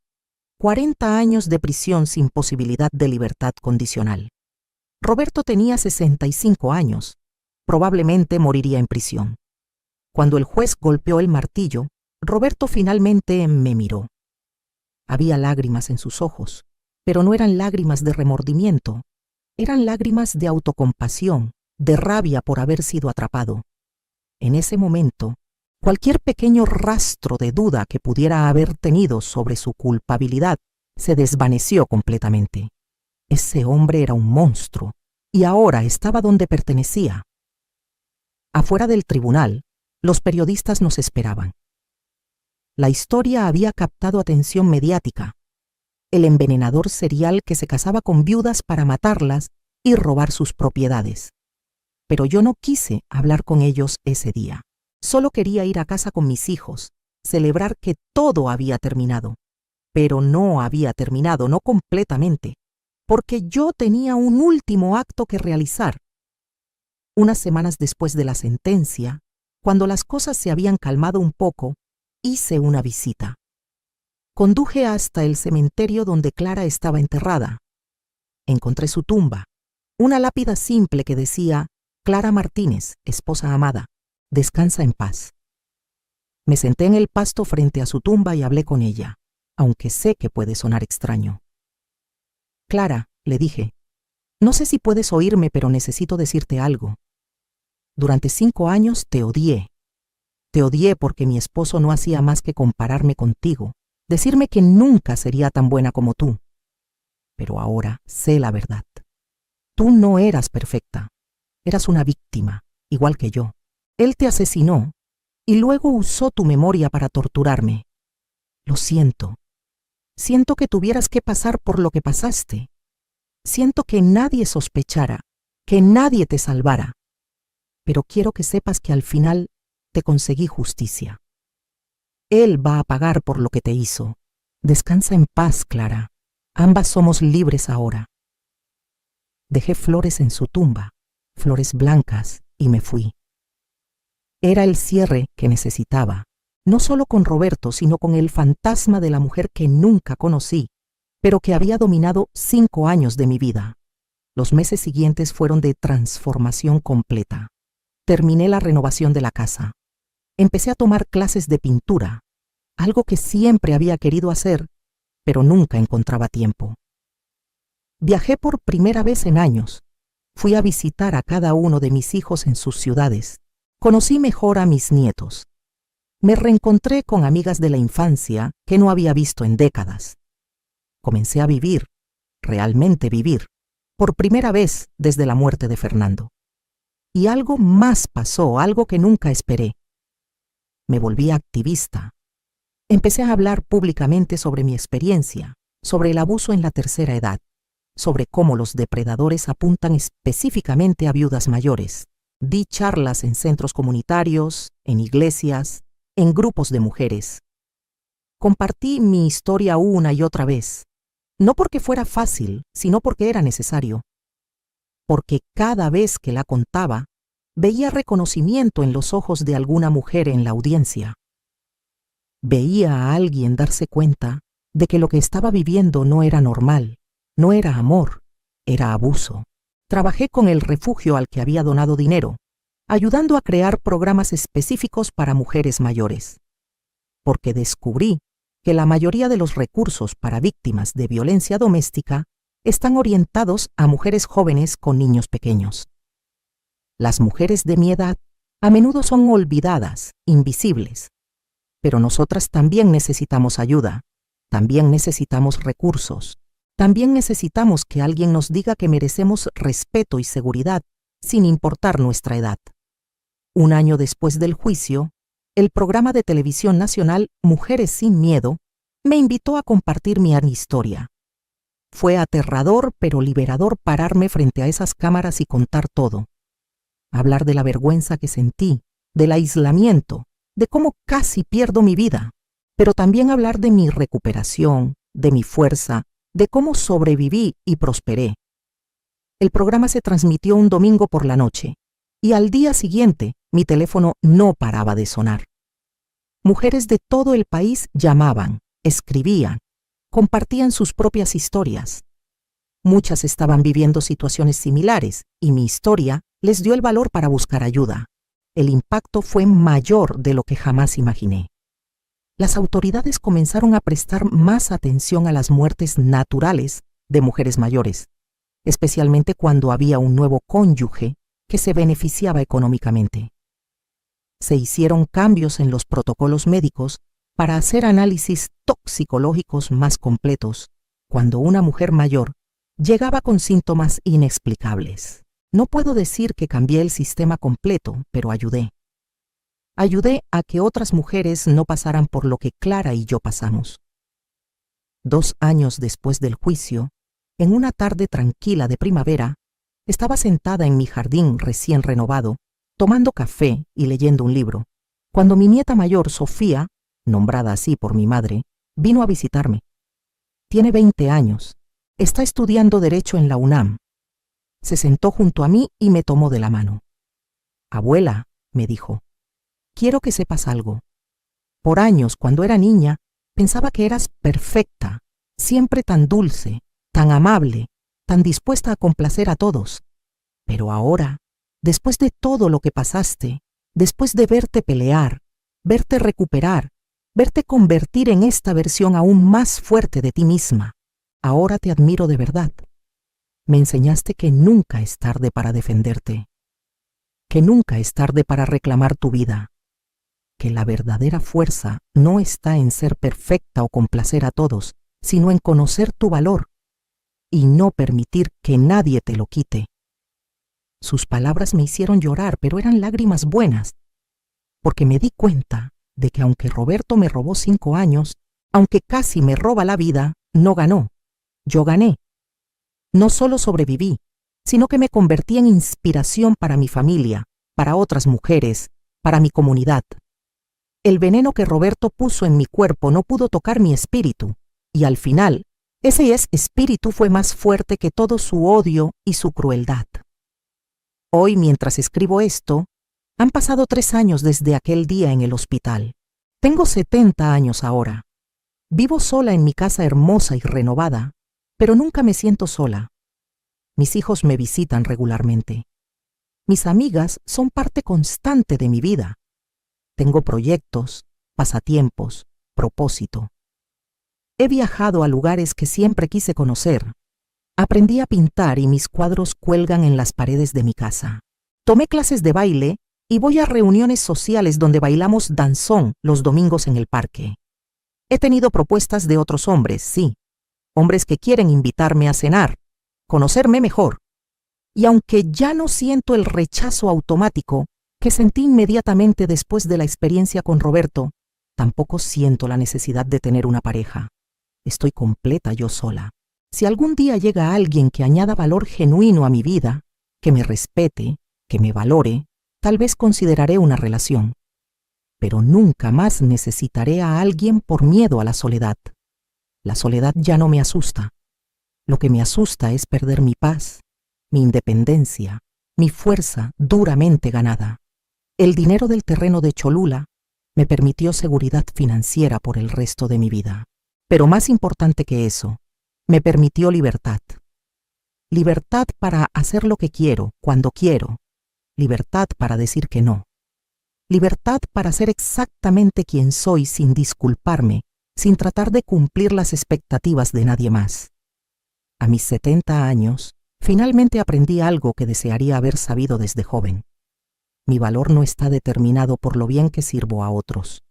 40 años de prisión sin posibilidad de libertad condicional. Roberto tenía 65 años. Probablemente moriría en prisión. Cuando el juez golpeó el martillo, Roberto finalmente me miró. Había lágrimas en sus ojos, pero no eran lágrimas de remordimiento. Eran lágrimas de autocompasión, de rabia por haber sido atrapado. En ese momento, cualquier pequeño rastro de duda que pudiera haber tenido sobre su culpabilidad se desvaneció completamente. Ese hombre era un monstruo y ahora estaba donde pertenecía. Afuera del tribunal, los periodistas nos esperaban. La historia había captado atención mediática. El envenenador serial que se casaba con viudas para matarlas y robar sus propiedades. Pero yo no quise hablar con ellos ese día. Solo quería ir a casa con mis hijos, celebrar que todo había terminado. Pero no había terminado, no completamente. porque yo tenía un último acto que realizar. Unas semanas después de la sentencia, cuando las cosas se habían calmado un poco, hice una visita. Conduje hasta el cementerio donde Clara estaba enterrada. Encontré su tumba, una lápida simple que decía: Clara Martínez, esposa amada, descansa en paz. Me senté en el pasto frente a su tumba y hablé con ella, aunque sé que puede sonar extraño. Clara, le dije, no sé si puedes oírme, pero necesito decirte algo. Durante 5 años te odié. Te odié porque mi esposo no hacía más que compararme contigo, decirme que nunca sería tan buena como tú. Pero ahora sé la verdad. Tú no eras perfecta. Eras una víctima, igual que yo. Él te asesinó y luego usó tu memoria para torturarme. Lo siento. Siento que tuvieras que pasar por lo que pasaste. Siento que nadie sospechara, que nadie te salvara. Pero quiero que sepas que al final te conseguí justicia. Él va a pagar por lo que te hizo. Descansa en paz, Clara. Ambas somos libres ahora. Dejé flores en su tumba, flores blancas, y me fui. Era el cierre que necesitaba, no solo con Roberto, sino con el fantasma de la mujer que nunca conocí, pero que había dominado 5 años de mi vida. Los meses siguientes fueron de transformación completa. Terminé la renovación de la casa. Empecé a tomar clases de pintura, algo que siempre había querido hacer, pero nunca encontraba tiempo. Viajé por primera vez en años. Fui a visitar a cada uno de mis hijos en sus ciudades. Conocí mejor a mis nietos. Me reencontré con amigas de la infancia que no había visto en décadas. Comencé a vivir, realmente vivir, por primera vez desde la muerte de Fernando. Y algo más pasó, algo que nunca esperé. Me volví activista. Empecé a hablar públicamente sobre mi experiencia, sobre el abuso en la tercera edad, sobre cómo los depredadores apuntan específicamente a viudas mayores. Di charlas en centros comunitarios, en iglesias, en grupos de mujeres. Compartí mi historia una y otra vez, no porque fuera fácil, sino porque era necesario. Porque cada vez que la contaba, veía reconocimiento en los ojos de alguna mujer en la audiencia. Veía a alguien darse cuenta de que lo que estaba viviendo no era normal, no era amor, era abuso. Trabajé con el refugio al que había donado dinero, ayudando a crear programas específicos para mujeres mayores. Porque descubrí que la mayoría de los recursos para víctimas de violencia doméstica están orientados a mujeres jóvenes con niños pequeños. Las mujeres de mi edad a menudo son olvidadas, invisibles. Pero nosotras también necesitamos ayuda, también necesitamos recursos, también necesitamos que alguien nos diga que merecemos respeto y seguridad, sin importar nuestra edad. 1 año después del juicio, el programa de televisión nacional Mujeres sin Miedo me invitó a compartir mi historia. Fue aterrador pero liberador pararme frente a esas cámaras y contar todo. Hablar de la vergüenza que sentí, del aislamiento, de cómo casi pierdo mi vida, pero también hablar de mi recuperación, de mi fuerza, de cómo sobreviví y prosperé. El programa se transmitió un domingo por la noche, y al día siguiente mi teléfono no paraba de sonar. Mujeres de todo el país llamaban, escribían, compartían sus propias historias. Muchas estaban viviendo situaciones similares, y mi historia les dio el valor para buscar ayuda. El impacto fue mayor de lo que jamás imaginé. Las autoridades comenzaron a prestar más atención a las muertes naturales de mujeres mayores, especialmente cuando había un nuevo cónyuge que se beneficiaba económicamente. Se hicieron cambios en los protocolos médicos para hacer análisis toxicológicos más completos cuando una mujer mayor llegaba con síntomas inexplicables. No puedo decir que cambié el sistema completo, pero ayudé. Ayudé a que otras mujeres no pasaran por lo que Clara y yo pasamos. 2 años después del juicio, en una tarde tranquila de primavera, estaba sentada en mi jardín recién renovado, tomando café y leyendo un libro, cuando mi nieta mayor, Sofía, nombrada así por mi madre, vino a visitarme. Tiene 20 años, Está estudiando Derecho en la UNAM. Se sentó junto a mí y me tomó de la mano. Abuela, me dijo, quiero que sepas algo. Por años, cuando era niña, pensaba que eras perfecta, siempre tan dulce, tan amable, tan dispuesta a complacer a todos. Pero ahora, después de todo lo que pasaste, después de verte pelear, verte recuperar, verte convertir en esta versión aún más fuerte de ti misma, ahora te admiro de verdad. Me enseñaste que nunca es tarde para defenderte, que nunca es tarde para reclamar tu vida, que la verdadera fuerza no está en ser perfecta o complacer a todos, sino en conocer tu valor y no permitir que nadie te lo quite. Sus palabras me hicieron llorar, pero eran lágrimas buenas, porque me di cuenta de que aunque Roberto me robó 5 años, aunque casi me roba la vida, no ganó. Yo gané. No solo sobreviví, sino que me convertí en inspiración para mi familia, para otras mujeres, para mi comunidad. El veneno que Roberto puso en mi cuerpo no pudo tocar mi espíritu, y al final, ese espíritu fue más fuerte que todo su odio y su crueldad. Hoy, mientras escribo esto, han pasado 3 años desde aquel día en el hospital. Tengo 70 años ahora. Vivo sola en mi casa hermosa y renovada, pero nunca me siento sola. Mis hijos me visitan regularmente. Mis amigas son parte constante de mi vida. Tengo proyectos, pasatiempos, propósito. He viajado a lugares que siempre quise conocer. Aprendí a pintar y mis cuadros cuelgan en las paredes de mi casa. Tomé clases de baile y voy a reuniones sociales donde bailamos danzón los domingos en el parque. He tenido propuestas de otros hombres, sí. Hombres que quieren invitarme a cenar, conocerme mejor. Y aunque ya no siento el rechazo automático que sentí inmediatamente después de la experiencia con Roberto, tampoco siento la necesidad de tener una pareja. Estoy completa yo sola. Si algún día llega alguien que añada valor genuino a mi vida, que me respete, que me valore, tal vez consideraré una relación. Pero nunca más necesitaré a alguien por miedo a la soledad. La soledad ya no me asusta. Lo que me asusta es perder mi paz, mi independencia, mi fuerza duramente ganada. El dinero del terreno de Cholula me permitió seguridad financiera por el resto de mi vida. Pero más importante que eso, me permitió libertad. Libertad para hacer lo que quiero, cuando quiero. Libertad para decir que no. Libertad para ser exactamente quien soy sin disculparme, sin tratar de cumplir las expectativas de nadie más. A mis 70 años, finalmente aprendí algo que desearía haber sabido desde joven. Mi valor no está determinado por lo bien que sirvo a otros,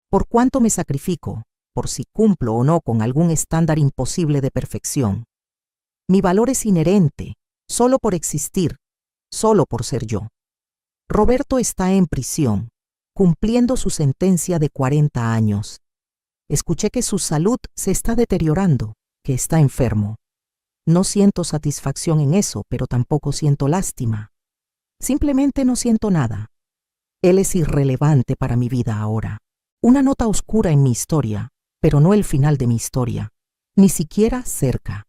por cuánto me sacrifico, por si cumplo o no con algún estándar imposible de perfección. Mi valor es inherente, solo por existir, solo por ser yo. Roberto está en prisión, cumpliendo su sentencia de 40 años. Escuché que su salud se está deteriorando, que está enfermo. No siento satisfacción en eso, pero tampoco siento lástima. Simplemente no siento nada. Él es irrelevante para mi vida ahora. Una nota oscura en mi historia, pero no el final de mi historia, ni siquiera cerca.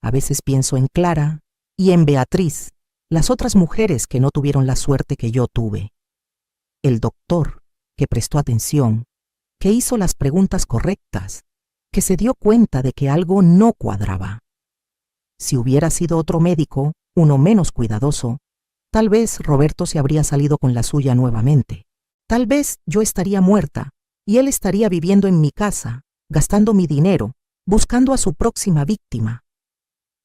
A veces pienso en Clara y en Beatriz, las otras mujeres que no tuvieron la suerte que yo tuve. El doctor, que prestó atención, que hizo las preguntas correctas, que se dio cuenta de que algo no cuadraba. Si hubiera sido otro médico, uno menos cuidadoso, tal vez Roberto se habría salido con la suya nuevamente. Tal vez yo estaría muerta y él estaría viviendo en mi casa, gastando mi dinero, buscando a su próxima víctima.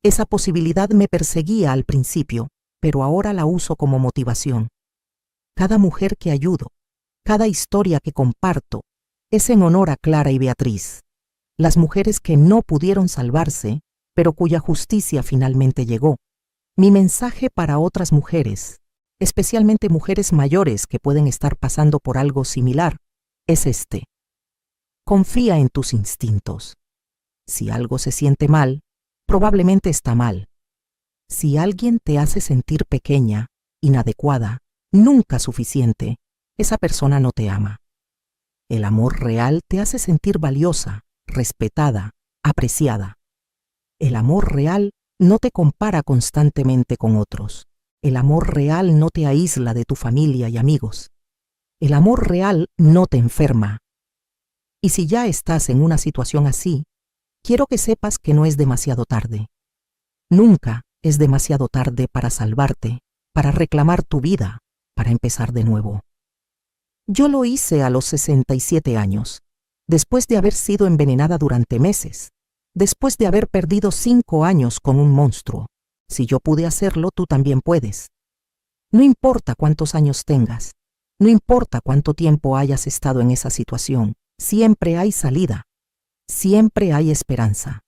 Esa posibilidad me perseguía al principio, pero ahora la uso como motivación. Cada mujer que ayudo, cada historia que comparto, es en honor a Clara y Beatriz, las mujeres que no pudieron salvarse, pero cuya justicia finalmente llegó. Mi mensaje para otras mujeres, especialmente mujeres mayores que pueden estar pasando por algo similar, es este. Confía en tus instintos. Si algo se siente mal, probablemente está mal. Si alguien te hace sentir pequeña, inadecuada, nunca suficiente, esa persona no te ama. El amor real te hace sentir valiosa, respetada, apreciada. El amor real no te compara constantemente con otros. El amor real no te aísla de tu familia y amigos. El amor real no te enferma. Y si ya estás en una situación así, quiero que sepas que no es demasiado tarde. Nunca es demasiado tarde para salvarte, para reclamar tu vida, para empezar de nuevo. Yo lo hice a los 67 años, después de haber sido envenenada durante meses, después de haber perdido 5 años con un monstruo. Si yo pude hacerlo, tú también puedes. No importa cuántos años tengas, no importa cuánto tiempo hayas estado en esa situación, siempre hay salida, siempre hay esperanza.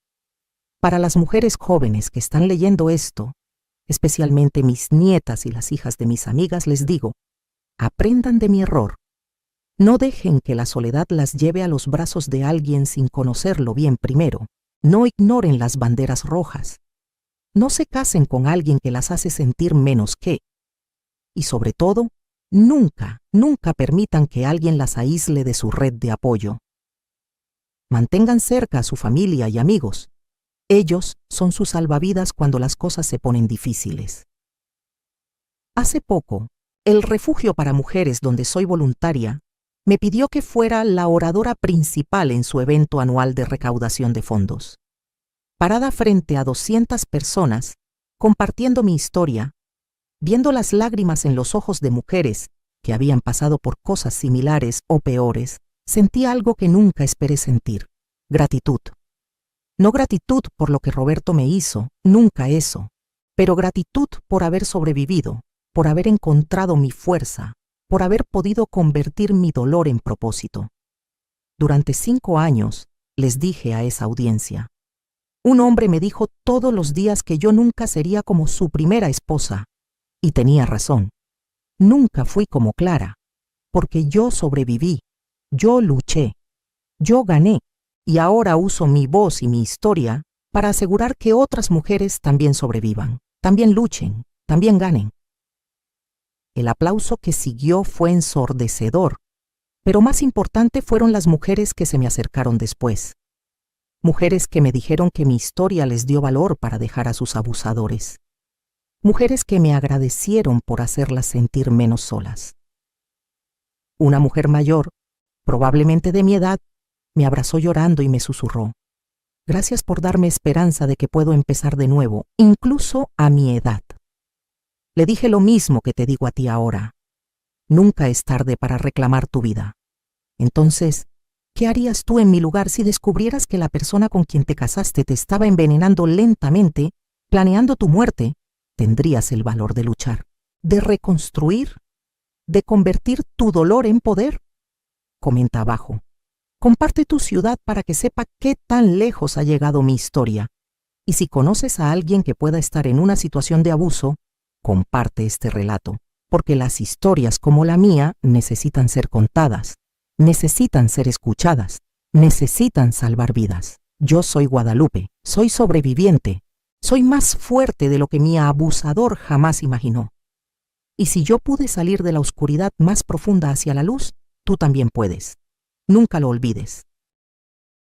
Para las mujeres jóvenes que están leyendo esto, especialmente mis nietas y las hijas de mis amigas, les digo, aprendan de mi error. No dejen que la soledad las lleve a los brazos de alguien sin conocerlo bien primero. No ignoren las banderas rojas. No se casen con alguien que las hace sentir menos que. Y sobre todo, nunca, nunca permitan que alguien las aísle de su red de apoyo. Mantengan cerca a su familia y amigos. Ellos son sus salvavidas cuando las cosas se ponen difíciles. Hace poco, el refugio para mujeres donde soy voluntaria me pidió que fuera la oradora principal en su evento anual de recaudación de fondos. Parada frente a 200 personas, compartiendo mi historia, viendo las lágrimas en los ojos de mujeres que habían pasado por cosas similares o peores, sentí algo que nunca esperé sentir: gratitud. No gratitud por lo que Roberto me hizo, nunca eso, pero gratitud por haber sobrevivido, por haber encontrado mi fuerza, por haber podido convertir mi dolor en propósito. Durante 5 años, les dije a esa audiencia, un hombre me dijo todos los días que yo nunca sería como su primera esposa, y tenía razón. Nunca fui como Clara, porque yo sobreviví, yo luché, yo gané, y ahora uso mi voz y mi historia para asegurar que otras mujeres también sobrevivan, también luchen, también ganen. El aplauso que siguió fue ensordecedor, pero más importante fueron las mujeres que se me acercaron después. Mujeres que me dijeron que mi historia les dio valor para dejar a sus abusadores. Mujeres que me agradecieron por hacerlas sentir menos solas. Una mujer mayor, probablemente de mi edad, me abrazó llorando y me susurró: gracias por darme esperanza de que puedo empezar de nuevo, incluso a mi edad. Le dije lo mismo que te digo a ti ahora. Nunca es tarde para reclamar tu vida. Entonces, ¿qué harías tú en mi lugar si descubrieras que la persona con quien te casaste te estaba envenenando lentamente, planeando tu muerte? ¿Tendrías el valor de luchar, de reconstruir, de convertir tu dolor en poder? Comenta abajo. Comparte tu ciudad para que sepa qué tan lejos ha llegado mi historia. Y si conoces a alguien que pueda estar en una situación de abuso, comparte este relato, porque las historias como la mía necesitan ser contadas, necesitan ser escuchadas, necesitan salvar vidas. Yo soy Guadalupe, soy sobreviviente, soy más fuerte de lo que mi abusador jamás imaginó. Y si yo pude salir de la oscuridad más profunda hacia la luz, tú también puedes. Nunca lo olvides.